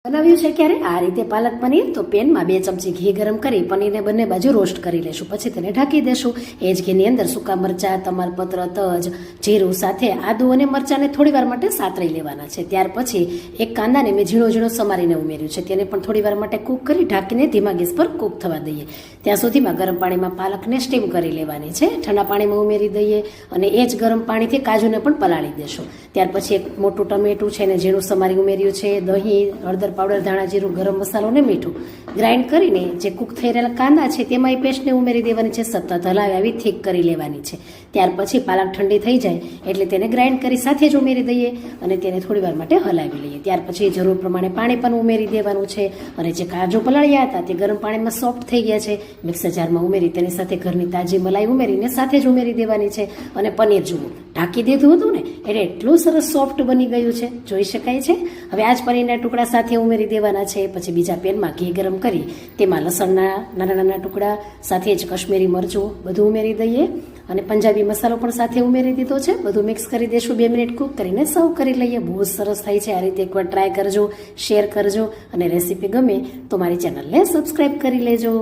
બનાવ્યું છે ક્યારે આ રીતે પાલક પનીર? તો પેનમાં 2 ચમચી ઘી ગરમ કરી પનીરને બંને બાજુ રોસ્ટ કરી લેશું. પછી તેને ઢાંકી દેશું. એ જ ઘીની અંદર સૂકા મરચાં, તમાલપત્ર, તજ, જીરું સાથે આદુ અને મરચાંને થોડી વાર માટે સાતરી લેવાના છે. ત્યાર પછી એક કાંદાને મેં ઝીણો ઝીણો સમારીને ઉમેર્યું છે. તેને પણ થોડી વાર માટે કૂક કરી ઢાંકીને ધીમા ગેસ પર કૂક થવા દઈએ. ત્યાં સુધીમાં ગરમ પાણીમાં પાલકને સ્ટીમ કરી લેવાની છે. ઠંડા પાણીમાં ઉમેરી દઈએ અને એ જ ગરમ પાણીથી કાજુને પણ પલાળી દેશું. ત્યાર પછી એક મોટું ટમેટું છે ને ઝીણું સમારી ઉમેર્યું છે. દહીં, હળદર પાવડર, ધાણા જીરું, ગરમ મસાલો ને મીઠું ગ્રાઇન્ડ કરીને જે કૂક થઈ રહેલા કાંદા છે તેમાં એ પેસ્ટને ઉમેરી દેવાની છે. સતત હલાવી આવી થીક કરી લેવાની છે. ત્યાર પછી પાલક ઠંડી થઈ જાય એટલે તેને ગ્રાઇન્ડ કરી સાથે જ ઉમેરી દઈએ અને તેને થોડી વાર માટે હલાવી લઈએ. ત્યાર પછી જરૂર પ્રમાણે પાણી પણ ઉમેરી દેવાનું છે. અને જે કાજુ પલાળ્યા હતા તે ગરમ પાણીમાં સોફ્ટ થઈ ગયા છે. મિક્સર જારમાં ઉમેરી તેની સાથે ઘરની તાજી મલાઈ ઉમેરીને સાથે જ ઉમેરી દેવાની છે. અને પનીર જુઓ ઢાંકી દીધું હતું ને એટલે એટલું સરસ સોફ્ટ બની ગયું છે, જોઈ શકાય છે. હવે આ જ પનીરના ટુકડા સાથે ઉમેરી દેવાના છે. પછી બીજા પેનમાં ઘી ગરમ કરી તેમાં લસણના નાના નાના ટુકડા સાથે જ કશ્મીરી મરચું બધું ઉમેરી દઈએ અને પંજાબી મસાલો પણ સાથે ઉમેરી દીધો છે. બધું મિક્સ કરી દેશું. 2 મિનિટ કૂક કરીને સર્વ કરી લઈએ. બહુ જ સરસ થાય છે. આ રીતે એકવાર ટ્રાય કરજો, શેર કરજો અને રેસીપી ગમે તો મારી ચેનલને સબસ્ક્રાઈબ કરી લેજો.